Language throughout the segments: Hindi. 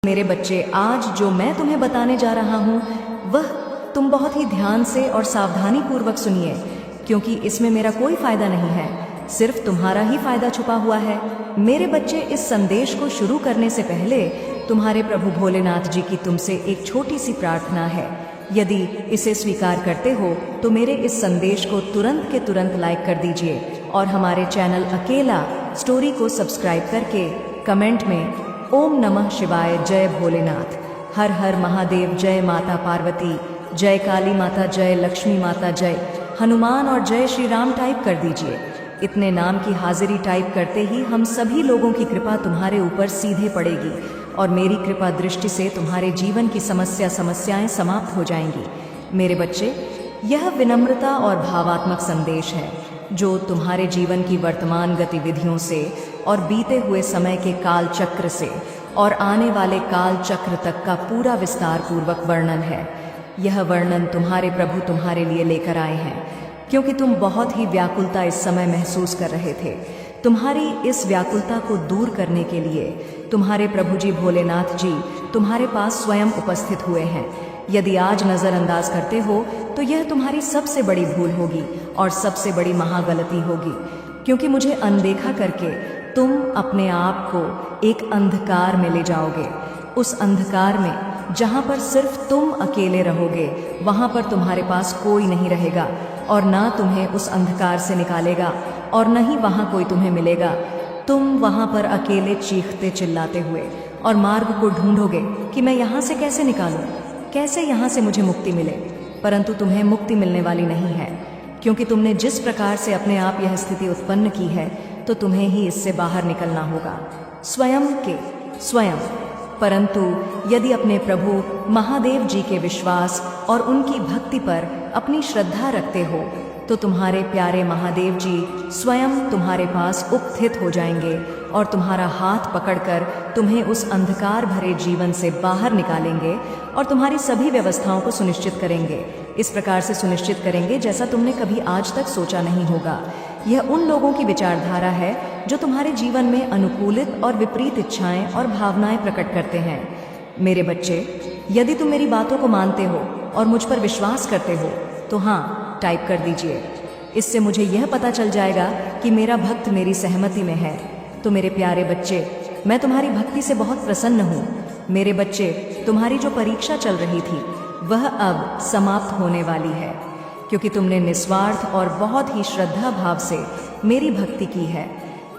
मेरे बच्चे, आज जो मैं तुम्हें बताने जा रहा हूँ वह तुम बहुत ही ध्यान से और सावधानी पूर्वक सुनिए, क्योंकि इसमें मेरा कोई फायदा नहीं है, सिर्फ तुम्हारा ही फायदा छुपा हुआ है। मेरे बच्चे, इस संदेश को शुरू करने से पहले तुम्हारे प्रभु भोलेनाथ जी की तुमसे एक छोटी सी प्रार्थना है। यदि इसे स्वीकार करते हो तो मेरे इस संदेश को तुरंत के तुरंत लाइक कर दीजिए और हमारे चैनल अकेला स्टोरी को सब्सक्राइब करके कमेंट में ओम नमः शिवाय, जय भोलेनाथ, हर हर महादेव, जय माता पार्वती, जय काली माता, जय लक्ष्मी माता, जय हनुमान और जय श्री राम टाइप कर दीजिए। इतने नाम की हाजिरी टाइप करते ही हम सभी लोगों की कृपा तुम्हारे ऊपर सीधे पड़ेगी और मेरी कृपा दृष्टि से तुम्हारे जीवन की समस्याएं समाप्त हो जाएंगी। मेरे बच्चे, यह विनम्रता और भावात्मक संदेश है जो तुम्हारे जीवन की वर्तमान गतिविधियों से और बीते हुए समय के काल चक्र से और आने वाले काल चक्र तक का पूरा विस्तार पूर्वक वर्णन है। यह वर्णन तुम्हारे प्रभु तुम्हारे लिए लेकर आए हैं, क्योंकि तुम बहुत ही व्याकुलता इस समय महसूस कर रहे थे। तुम्हारी इस व्याकुलता को दूर करने के लिए तुम्हारे प्रभु जी भोलेनाथ जी तुम्हारे पास स्वयं उपस्थित हुए हैं। यदि आज नज़रअंदाज करते हो तो यह तुम्हारी सबसे बड़ी भूल होगी और सबसे बड़ी महागलती होगी, क्योंकि मुझे अनदेखा करके तुम अपने आप को एक अंधकार में ले जाओगे। उस अंधकार में जहाँ पर सिर्फ तुम अकेले रहोगे, वहाँ पर तुम्हारे पास कोई नहीं रहेगा और ना तुम्हें उस अंधकार से निकालेगा और न ही वहाँ कोई तुम्हें मिलेगा। तुम वहाँ पर अकेले चीखते चिल्लाते हुए और मार्ग को ढूंढोगे कि मैं यहाँ से कैसे निकालूं, कैसे यहाँ से मुझे मुक्ति मिले। परंतु तुम्हें मुक्ति मिलने वाली नहीं है, क्योंकि तुमने जिस प्रकार से अपने आप यह स्थिति उत्पन्न की है तो तुम्हें ही इससे बाहर निकलना होगा, स्वयं के स्वयं। परंतु यदि अपने प्रभु महादेव जी के विश्वास और उनकी भक्ति पर अपनी श्रद्धा रखते हो तो तुम्हारे प्यारे महादेव जी स्वयं तुम्हारे पास उपस्थित हो जाएंगे और तुम्हारा हाथ पकड़कर तुम्हें उस अंधकार भरे जीवन से बाहर निकालेंगे और तुम्हारी सभी व्यवस्थाओं को सुनिश्चित करेंगे। इस प्रकार से सुनिश्चित करेंगे जैसा तुमने कभी आज तक सोचा नहीं होगा। यह उन लोगों की विचारधारा है जो तुम्हारे जीवन में अनुकूलित और विपरीत इच्छाएं और भावनाएं प्रकट करते हैं। मेरे बच्चे, यदि तुम मेरी बातों को मानते हो और मुझ पर विश्वास करते हो तो हाँ टाइप कर दीजिए। इससे मुझे यह पता चल जाएगा कि मेरा भक्त मेरी सहमति में है। तो मेरे प्यारे बच्चे, मैं तुम्हारी भक्ति से बहुत प्रसन्न हूँ। मेरे बच्चे, तुम्हारी जो परीक्षा चल रही थी वह अब समाप्त होने वाली है, क्योंकि तुमने निस्वार्थ और बहुत ही श्रद्धा भाव से मेरी भक्ति की है।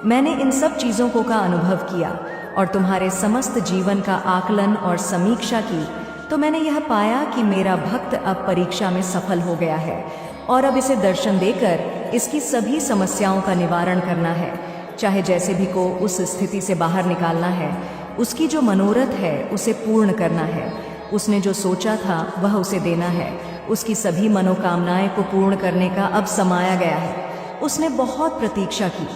मैंने इन सब चीज़ों को का अनुभव किया और तुम्हारे समस्त जीवन का आकलन और समीक्षा की, तो मैंने यह पाया कि मेरा भक्त अब परीक्षा में सफल हो गया है और अब इसे दर्शन देकर इसकी सभी समस्याओं का निवारण करना है। चाहे जैसे भी को उस स्थिति से बाहर निकालना है, उसकी जो मनोरथ है उसे पूर्ण करना है। उसने जो सोचा था वह उसे देना है। उसकी सभी मनोकामनाएं को पूर्ण करने का अब समाया गया है। उसने बहुत प्रतीक्षा की।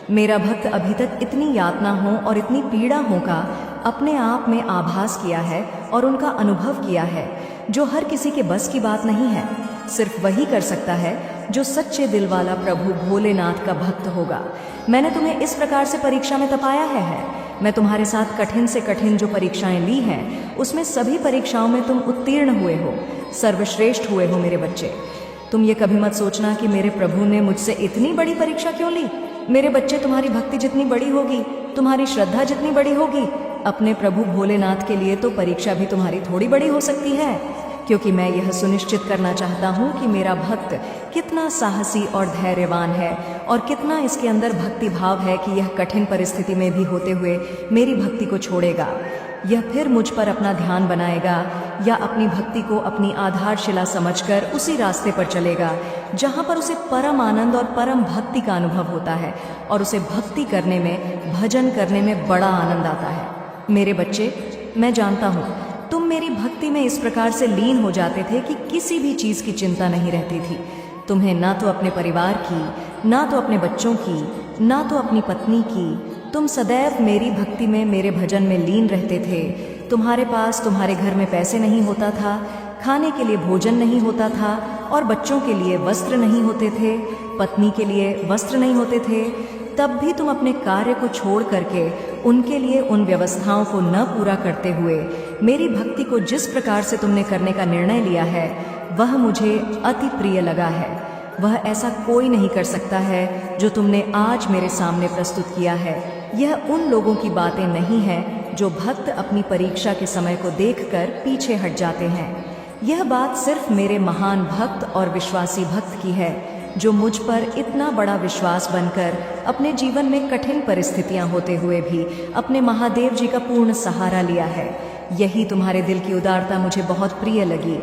मेरा भक्त अभी तक इतनी यातना हो और इतनी पीड़ा हो का अपने आप में आभास किया है और उनका अनुभव किया है, जो हर किसी के बस की बात नहीं है। सिर्फ वही कर सकता है जो सच्चे दिल वाला प्रभु भोलेनाथ का भक्त होगा। मैंने तुम्हें इस प्रकार से परीक्षा में तपाया है। मैं तुम्हारे साथ कठिन से कठिन जो परीक्षाएं ली हैं, उसमें सभी परीक्षाओं में तुम उत्तीर्ण हुए हो, सर्वश्रेष्ठ हुए हो। मेरे बच्चे, तुम ये कभी मत सोचना कि मेरे प्रभु ने मुझसे इतनी बड़ी परीक्षा क्यों ली। मेरे बच्चे, तुम्हारी भक्ति जितनी बड़ी होगी, तुम्हारी श्रद्धा जितनी बड़ी होगी, अपने प्रभु भोलेनाथ के लिए तो परीक्षा भी तुम्हारी थोड़ी बड़ी हो सकती है, क्योंकि मैं यह सुनिश्चित करना चाहता हूँ कि मेरा भक्त कितना साहसी और धैर्यवान है और कितना इसके अंदर भक्ति भाव है कि यह कठिन परिस्थिति में भी होते हुए मेरी भक्ति को छोड़ेगा। यह फिर मुझ पर अपना ध्यान बनाएगा या अपनी भक्ति को अपनी आधारशिला समझकर उसी रास्ते पर चलेगा जहाँ पर उसे परम आनंद और परम भक्ति का अनुभव होता है और उसे भक्ति करने में, भजन करने में बड़ा आनंद आता है। मेरे बच्चे, मैं जानता हूँ तुम मेरी भक्ति में इस प्रकार से लीन हो जाते थे कि किसी भी चीज़ की चिंता नहीं रहती थी। तुम्हें ना तो अपने परिवार की, ना तो अपने बच्चों की, ना तो अपनी पत्नी की। तुम सदैव मेरी भक्ति में, मेरे भजन में लीन रहते थे। तुम्हारे पास, तुम्हारे घर में पैसे नहीं होता था, खाने के लिए भोजन नहीं होता था और बच्चों के लिए वस्त्र नहीं होते थे, पत्नी के लिए वस्त्र नहीं होते थे। तब भी तुम अपने कार्य को छोड़ करके उनके लिए उन व्यवस्थाओं को न पूरा करते हुए मेरी भक्ति को जिस प्रकार से तुमने करने का निर्णय लिया है वह मुझे अति प्रिय लगा है। वह ऐसा कोई नहीं कर सकता है जो तुमने आज मेरे सामने प्रस्तुत किया है। यह उन लोगों की बातें नहीं है जो भक्त अपनी परीक्षा के समय को देखकर पीछे हट जाते हैं। यह बात सिर्फ मेरे महान भक्त और विश्वासी भक्त की है जो मुझ पर इतना बड़ा विश्वास बनकर अपने जीवन में कठिन परिस्थितियां होते हुए भी अपने महादेव जी का पूर्ण सहारा लिया है। यही तुम्हारे दिल की उदारता मुझे बहुत प्रिय लगी।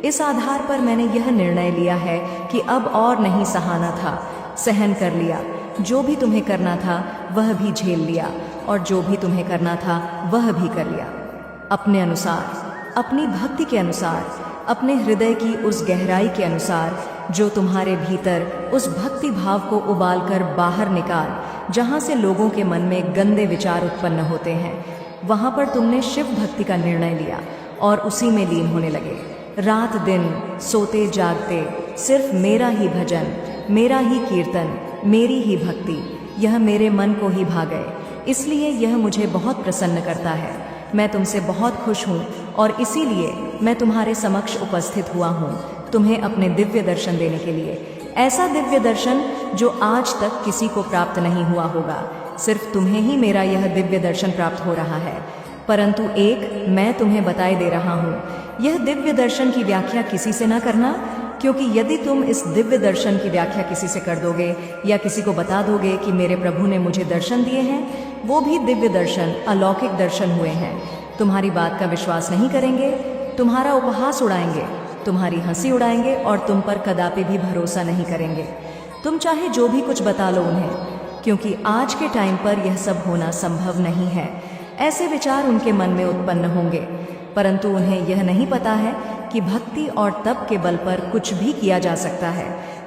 इस आधार पर मैंने यह निर्णय लिया है कि अब और नहीं सहाना था, सहन कर लिया। जो भी तुम्हें करना था वह भी झेल लिया और जो भी तुम्हें करना था वह भी कर लिया। अपने अनुसार, अपनी भक्ति के अनुसार, अपने हृदय की उस गहराई के अनुसार जो तुम्हारे भीतर उस भक्ति भाव को उबालकर बाहर निकाल जहाँ से लोगों के मन में गंदे विचार उत्पन्न होते हैं। वहाँ पर तुमने शिव भक्ति का निर्णय लिया और उसी में लीन होने लगे। रात दिन सोते जागते सिर्फ मेरा ही भजन, मेरा ही कीर्तन, मेरी ही भक्ति, यह मेरे मन को ही भा गए। इसलिए यह मुझे बहुत प्रसन्न करता है। मैं तुमसे बहुत खुश हूँ और इसीलिए मैं तुम्हारे समक्ष उपस्थित हुआ हूँ तुम्हें अपने दिव्य दर्शन देने के लिए। ऐसा दिव्य दर्शन जो आज तक किसी को प्राप्त नहीं हुआ होगा। सिर्फ तुम्हें ही मेरा यह दिव्य दर्शन प्राप्त हो रहा है। परंतु एक मैं तुम्हें बताए दे रहा हूँ, यह दिव्य दर्शन की व्याख्या किसी से न करना, क्योंकि यदि तुम इस दिव्य दर्शन की व्याख्या किसी से कर दोगे या किसी को बता दोगे कि मेरे प्रभु ने मुझे दर्शन दिए हैं, वो भी दिव्य दर्शन, अलौकिक दर्शन हुए हैं, तुम्हारी बात का विश्वास नहीं करेंगे, तुम्हारा उपहास उड़ाएंगे, तुम्हारी हंसी उड़ाएंगे और तुम पर कदापि भी भरोसा नहीं करेंगे। तुम चाहे जो भी कुछ बता लो उन्हें, क्योंकि आज के टाइम पर यह सब होना संभव नहीं है। ऐसे विचार उनके मन में उत्पन्न होंगे, परंतु उन्हें यह नहीं पता है कि भक्ति और तप के बल पर कुछ भी किया जा सकता है।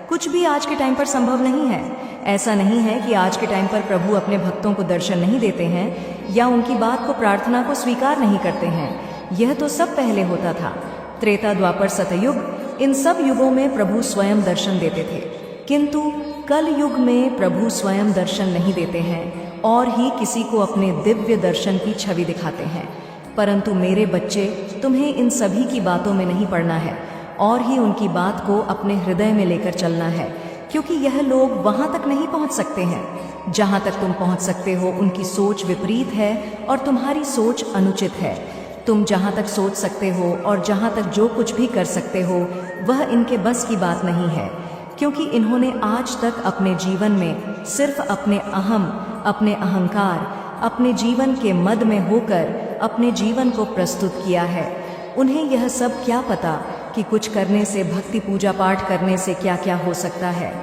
कुछ भी आज के टाइम पर संभव नहीं है। ऐसा नहीं है कि आज के टाइम पर प्रभु अपने भक्तों को दर्शन नहीं देते हैं या उनकी बात को, प्रार्थना को स्वीकार नहीं करते हैं। यह तो सब पहले होता था। त्रेता, द्वापर, सतयुग, इन सब युगों में प्रभु स्वयं दर्शन देते थे, किंतु कल युग में प्रभु स्वयं दर्शन नहीं देते हैं और ही किसी को अपने दिव्य दर्शन की छवि दिखाते हैं। परंतु मेरे बच्चे, तुम्हें इन सभी की बातों में नहीं पड़ना है और ही उनकी बात को अपने हृदय में लेकर चलना है, क्योंकि यह लोग वहाँ तक नहीं पहुँच सकते हैं जहाँ तक तुम पहुँच सकते हो। उनकी सोच विपरीत है और तुम्हारी सोच अनुचित है। तुम जहाँ तक सोच सकते हो और जहाँ तक जो कुछ भी कर सकते हो वह इनके बस की बात नहीं है, क्योंकि इन्होंने आज तक अपने जीवन में सिर्फ अपने अहम, अपने अहंकार, अपने जीवन के मद में होकर अपने जीवन को प्रस्तुत किया है। उन्हें यह सब क्या पता कि कुछ करने से, भक्ति पूजा पाठ करने से क्या क्या हो सकता है,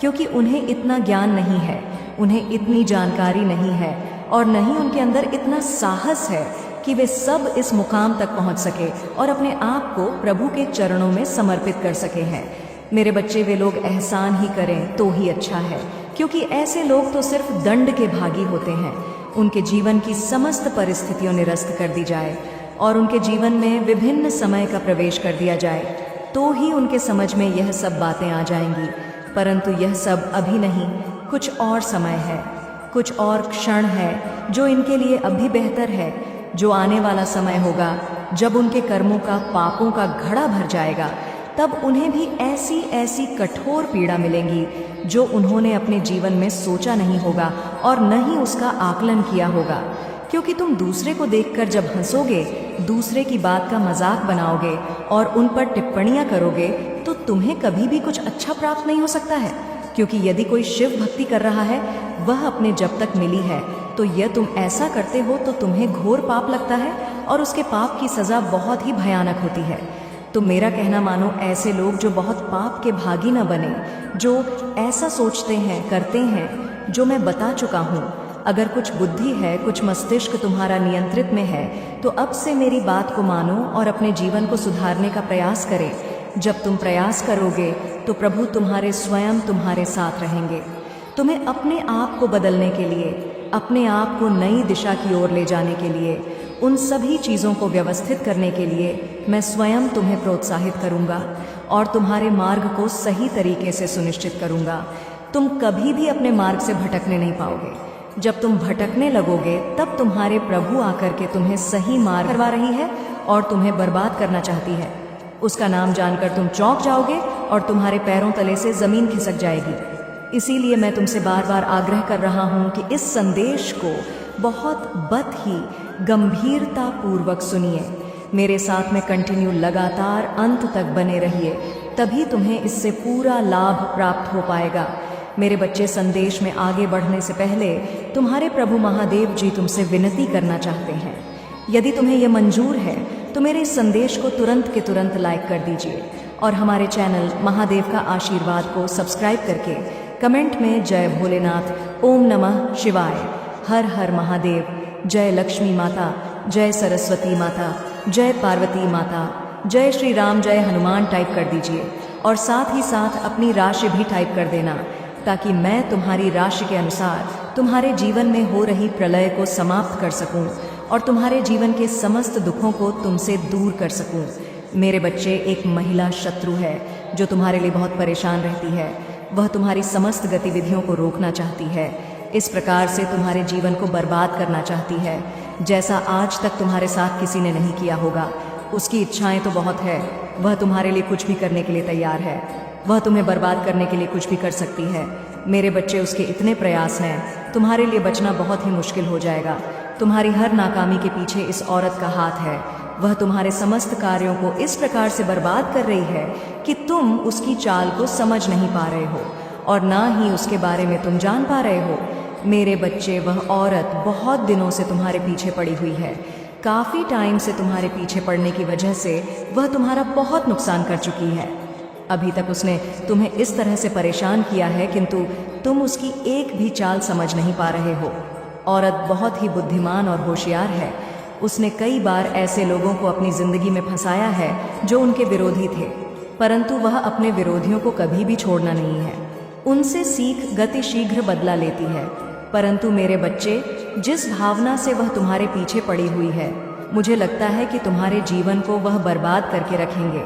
क्योंकि उन्हें इतना ज्ञान नहीं है, उन्हें इतनी जानकारी नहीं है और न ही उनके अंदर इतना साहस है कि वे सब इस मुकाम तक पहुंच सके और अपने आप को प्रभु के चरणों में समर्पित कर सके हैं। मेरे बच्चे, वे लोग एहसान ही करें तो ही अच्छा है, क्योंकि ऐसे लोग तो सिर्फ दंड के भागी होते हैं। उनके जीवन की समस्त परिस्थितियों निरस्त कर दी जाए और उनके जीवन में विभिन्न समय का प्रवेश कर दिया जाए तो ही उनके समझ में यह सब बातें आ जाएंगी। परंतु यह सब अभी नहीं, कुछ और समय है, कुछ और क्षण है जो इनके लिए अभी बेहतर है। जो आने वाला समय होगा जब उनके कर्मों का, पापों का घड़ा भर जाएगा, तब उन्हें भी ऐसी ऐसी कठोर पीड़ा मिलेंगी जो उन्होंने अपने जीवन में सोचा नहीं होगा और न ही उसका आकलन किया होगा। क्योंकि तुम दूसरे को देखकर जब हंसोगे, दूसरे की बात का मजाक बनाओगे और उन पर टिप्पणियां करोगे, तो तुम्हें कभी भी कुछ अच्छा प्राप्त नहीं हो सकता है। क्योंकि यदि कोई शिव भक्ति कर रहा है, वह अपने जब तक मिली है, तो यह तुम ऐसा करते हो तो तुम्हें घोर पाप लगता है और उसके पाप की सजा बहुत ही भयानक होती है। तो मेरा कहना मानो, ऐसे लोग जो बहुत पाप के भागी न बने, जो ऐसा सोचते हैं, करते हैं जो मैं बता चुका हूँ। अगर कुछ बुद्धि है, कुछ मस्तिष्क तुम्हारा नियंत्रित में है, तो अब से मेरी बात को मानो और अपने जीवन को सुधारने का प्रयास करें। जब तुम प्रयास करोगे तो प्रभु तुम्हारे स्वयं तुम्हारे साथ रहेंगे। तुम्हें अपने आप को बदलने के लिए, अपने आप को नई दिशा की ओर ले जाने के लिए, उन सभी चीज़ों को व्यवस्थित करने के लिए मैं स्वयं तुम्हें प्रोत्साहित करूंगा और तुम्हारे मार्ग को सही तरीके से सुनिश्चित करूंगा। तुम कभी भी अपने मार्ग से भटकने नहीं पाओगे। जब तुम भटकने लगोगे तब तुम्हारे प्रभु आकर के तुम्हें सही मार्ग करवा रही है और तुम्हें बर्बाद करना चाहती है। उसका नाम जानकर तुम चौंक जाओगे और तुम्हारे पैरों तले से जमीन खिसक जाएगी। इसीलिए मैं तुमसे बार बार आग्रह कर रहा हूं कि इस संदेश को बहुत ही गंभीरता पूर्वक सुनिए। मेरे साथ में कंटिन्यू लगातार अंत तक बने रहिए, तभी तुम्हें इससे पूरा लाभ प्राप्त हो पाएगा। मेरे बच्चे, संदेश में आगे बढ़ने से पहले तुम्हारे प्रभु महादेव जी तुमसे विनती करना चाहते हैं। यदि तुम्हें यह मंजूर है तो मेरे इस संदेश को तुरंत के तुरंत लाइक कर दीजिए और हमारे चैनल महादेव का आशीर्वाद को सब्सक्राइब करके कमेंट में जय भोलेनाथ, ओम नमः शिवाय, हर हर महादेव, जय लक्ष्मी माता, जय सरस्वती माता, जय पार्वती माता, जय श्री राम, जय हनुमान टाइप कर दीजिए और साथ ही साथ अपनी राशि भी टाइप कर देना, ताकि मैं तुम्हारी राशि के अनुसार तुम्हारे जीवन में हो रही प्रलय को समाप्त कर सकूं और तुम्हारे जीवन के समस्त दुखों को तुमसे दूर कर सकूं। मेरे बच्चे, एक महिला शत्रु है जो तुम्हारे लिए बहुत परेशान रहती है। वह तुम्हारी समस्त गतिविधियों को रोकना चाहती है, इस प्रकार से तुम्हारे जीवन को बर्बाद करना चाहती है, जैसा आज तक तुम्हारे साथ किसी ने नहीं किया होगा। उसकी इच्छाएं तो बहुत है, वह तुम्हारे लिए कुछ भी करने के लिए तैयार है। वह तुम्हें बर्बाद करने के लिए कुछ भी कर सकती है। मेरे बच्चे, उसके इतने प्रयास हैं, तुम्हारे लिए बचना बहुत ही मुश्किल हो जाएगा। तुम्हारी हर नाकामी के पीछे इस औरत का हाथ है। वह तुम्हारे समस्त कार्यों को इस प्रकार से बर्बाद कर रही है कि तुम उसकी चाल को समझ नहीं पा रहे हो और ना ही उसके बारे में तुम जान पा रहे हो। मेरे बच्चे, वह औरत बहुत दिनों से तुम्हारे पीछे पड़ी हुई है। काफ़ी टाइम से तुम्हारे पीछे पड़ने की वजह से वह तुम्हारा बहुत नुकसान कर चुकी है। अभी तक उसने तुम्हें इस तरह से परेशान किया है, किंतु तुम उसकी एक भी चाल समझ नहीं पा रहे हो। औरत बहुत ही बुद्धिमान और होशियार है। उसने कई बार ऐसे लोगों को अपनी जिंदगी में फंसाया है जो उनके विरोधी थे, परंतु वह अपने विरोधियों को कभी भी छोड़ना नहीं है। उनसे सीख गति शीघ्र बदला लेती है। परंतु मेरे बच्चे, जिस भावना से वह तुम्हारे पीछे पड़ी हुई है, मुझे लगता है कि तुम्हारे जीवन को वह बर्बाद करके रखेंगे,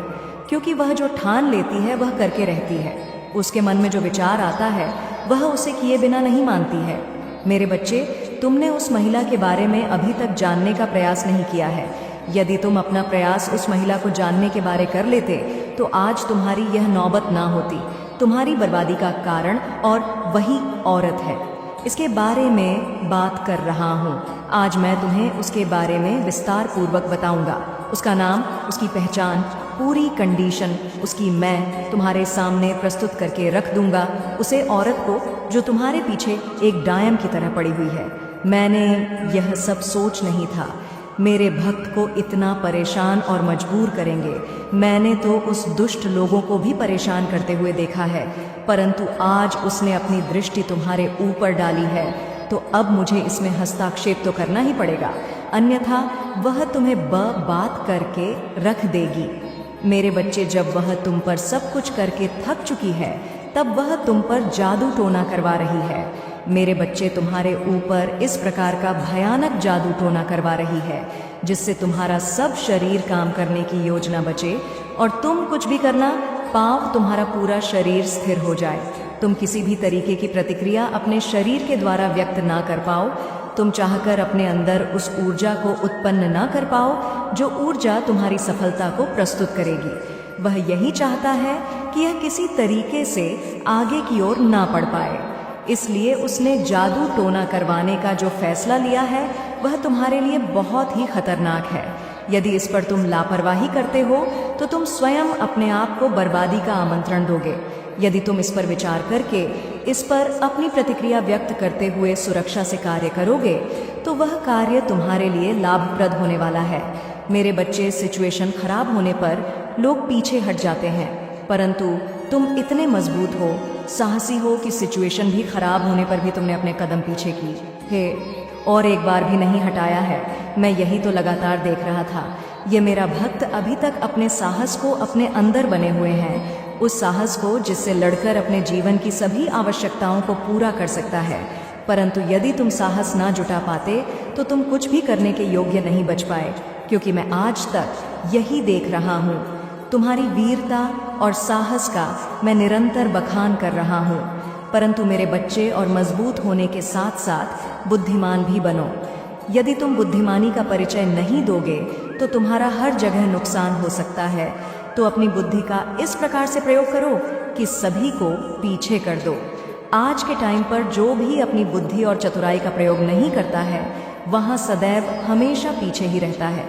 क्योंकि वह जो ठान लेती है वह करके रहती है। उसके मन में जो विचार आता है वह उसे किए बिना नहीं मानती है। मेरे बच्चे, तुमने उस महिला के बारे में अभी तक जानने का प्रयास नहीं किया है। यदि तुम अपना प्रयास उस महिला को जानने के बारे कर लेते तो आज तुम्हारी यह नौबत ना होती। तुम्हारी बर्बादी का कारण और वही औरत है। इसके बारे में बात कर रहा हूँ। आज मैं तुम्हें उसके बारे में विस्तार पूर्वक बताऊंगा। उसका नाम, उसकी पहचान, पूरी कंडीशन उसकी मैं तुम्हारे सामने प्रस्तुत करके रख दूंगा। उसे औरत को जो तुम्हारे पीछे एक डायन की तरह पड़ी हुई है। मैंने यह सब सोच नहीं था मेरे भक्त को इतना परेशान और मजबूर करेंगे। मैंने तो उस दुष्ट लोगों को भी परेशान करते हुए देखा है, परंतु आज उसने अपनी दृष्टि तुम्हारे ऊपर डाली है, तो अब मुझे इसमें हस्तक्षेप तो करना ही पड़ेगा, अन्यथा वह तुम्हें बात करके रख देगी। मेरे बच्चे, जब वह तुम पर सब कुछ करके थक चुकी है, तब वह तुम पर जादू टोना करवा रही है। मेरे बच्चे, तुम्हारे ऊपर इस प्रकार का भयानक जादू टोना करवा रही है जिससे तुम्हारा सब शरीर काम करने की योजना बचे और तुम कुछ भी करना पाओ, तुम्हारा पूरा शरीर स्थिर हो जाए। तुम किसी भी तरीके की प्रतिक्रिया अपने शरीर के द्वारा व्यक्त ना कर पाओ। तुम चाहकर अपने अंदर उस ऊर्जा को उत्पन्न ना कर पाओ जो ऊर्जा तुम्हारी सफलता को प्रस्तुत करेगी। वह यही चाहता है कि यह किसी तरीके से आगे की ओर ना बढ़ पाए, इसलिए उसने जादू टोना करवाने का जो फैसला लिया है वह तुम्हारे लिए बहुत ही खतरनाक है। यदि इस पर तुम लापरवाही करते हो तो तुम स्वयं अपने आप को बर्बादी का आमंत्रण दोगे। यदि तुम इस पर विचार करके इस पर अपनी प्रतिक्रिया व्यक्त करते हुए सुरक्षा से कार्य करोगे तो वह कार्य तुम्हारे लिए लाभप्रद होने वाला है। मेरे बच्चे, सिचुएशन खराब होने पर लोग पीछे हट जाते हैं, परंतु तुम इतने मजबूत हो, साहसी हो कि सिचुएशन भी खराब होने पर भी तुमने अपने कदम पीछे की है और एक बार भी नहीं हटाया है। मैं यही तो लगातार देख रहा था। ये मेरा भक्त अभी तक अपने साहस को अपने अंदर बने हुए हैं, उस साहस को जिससे लड़कर अपने जीवन की सभी आवश्यकताओं को पूरा कर सकता है। परंतु यदि तुम साहस ना जुटा पाते तो तुम कुछ भी करने के योग्य नहीं बच पाए, क्योंकि मैं आज तक यही देख रहा हूँ। तुम्हारी वीरता और साहस का मैं निरंतर बखान कर रहा हूँ। परंतु मेरे बच्चे और मजबूत होने के साथ साथ बुद्धिमान भी बनो। यदि तुम बुद्धिमानी का परिचय नहीं दोगे तो तुम्हारा हर जगह नुकसान हो सकता है। तो अपनी बुद्धि का इस प्रकार से प्रयोग करो कि सभी को पीछे कर दो। आज के टाइम पर जो भी अपनी बुद्धि और चतुराई का प्रयोग नहीं करता है वहाँ सदैव हमेशा पीछे ही रहता है।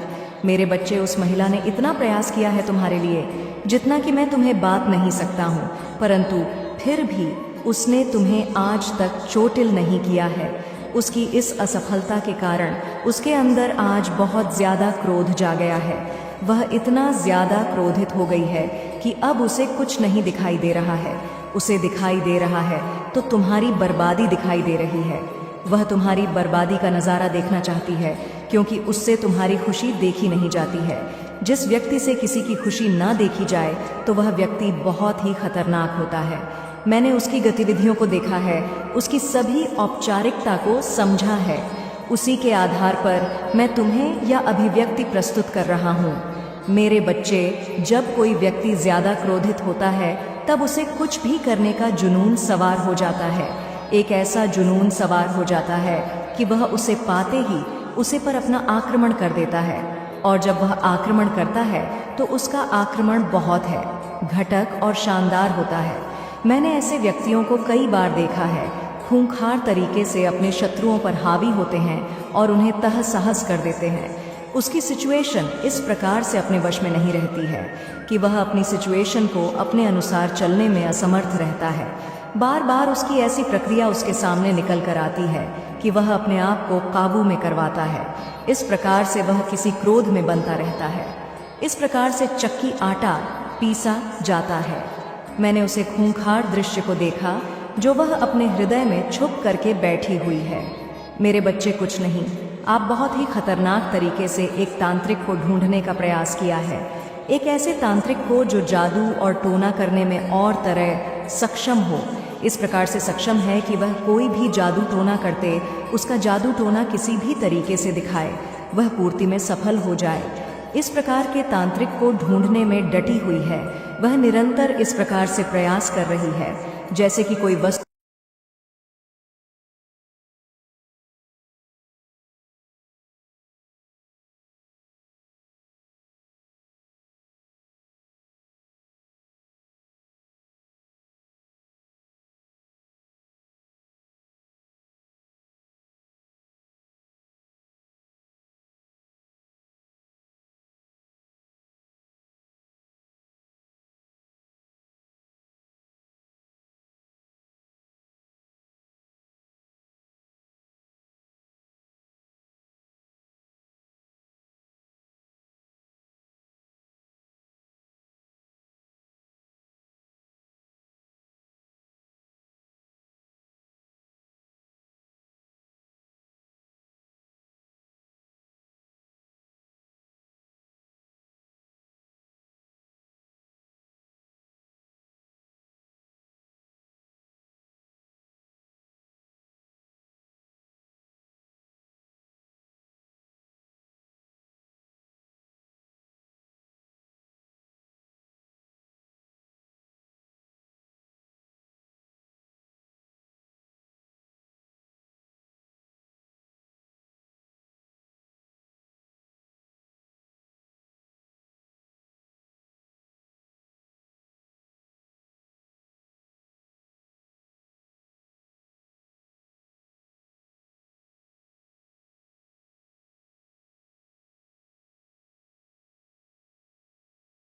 मेरे बच्चे, उस महिला ने इतना प्रयास किया है तुम्हारे लिए जितना कि मैं तुम्हें बात नहीं सकता हूँ, परंतु फिर भी उसने तुम्हें आज तक चोटिल नहीं किया है। उसकी इस असफलता के कारण उसके अंदर आज बहुत ज़्यादा क्रोध जा गया है। वह इतना ज़्यादा क्रोधित हो गई है कि अब उसे कुछ नहीं दिखाई दे रहा है। उसे दिखाई दे रहा है तो तुम्हारी बर्बादी दिखाई दे रही है। वह तुम्हारी बर्बादी का नज़ारा देखना चाहती है क्योंकि उससे तुम्हारी खुशी देखी नहीं जाती है। जिस व्यक्ति से किसी की खुशी ना देखी जाए तो वह व्यक्ति बहुत ही खतरनाक होता है। मैंने उसकी गतिविधियों को देखा है, उसकी सभी औपचारिकता को समझा है। उसी के आधार पर मैं तुम्हें यह अभिव्यक्ति प्रस्तुत कर रहा हूँ। मेरे बच्चे, जब कोई व्यक्ति ज़्यादा क्रोधित होता है तब उसे कुछ भी करने का जुनून सवार हो जाता है। एक ऐसा जुनून सवार हो जाता है कि वह उसे पाते ही उसे पर अपना आक्रमण कर देता है, और जब वह आक्रमण करता है तो उसका आक्रमण बहुत है, घटक और शानदार होता है। मैंने ऐसे व्यक्तियों को कई बार देखा है, खूंखार तरीके से अपने शत्रुओं पर हावी होते हैं और उन्हें तहस सहस कर देते हैं। उसकी सिचुएशन इस प्रकार से अपने वश में नहीं रहती है कि वह अपनी सिचुएशन को अपने अनुसार चलने में असमर्थ रहता है। बार बार उसकी ऐसी प्रक्रिया उसके सामने निकल कर आती है कि वह अपने आप को काबू में करवाता है। इस प्रकार से वह किसी क्रोध में बनता रहता है। इस प्रकार से चक्की आटा पीसा जाता है। मैंने उसे खूंखार दृश्य को देखा जो वह अपने हृदय में छुप करके बैठी हुई है। मेरे बच्चे, कुछ नहीं, आप बहुत ही खतरनाक तरीके से एक तांत्रिक को ढूंढने का प्रयास किया है। एक ऐसे तांत्रिक को जो जादू और टोना करने में और तरह सक्षम हो। इस प्रकार से सक्षम है कि वह कोई भी जादू टोना करते उसका जादू टोना किसी भी तरीके से दिखाए, वह पूर्ति में सफल हो जाए। इस प्रकार के तांत्रिक को ढूंढने में डटी हुई है। वह निरंतर इस प्रकार से प्रयास कर रही है जैसे कि कोई वस्तु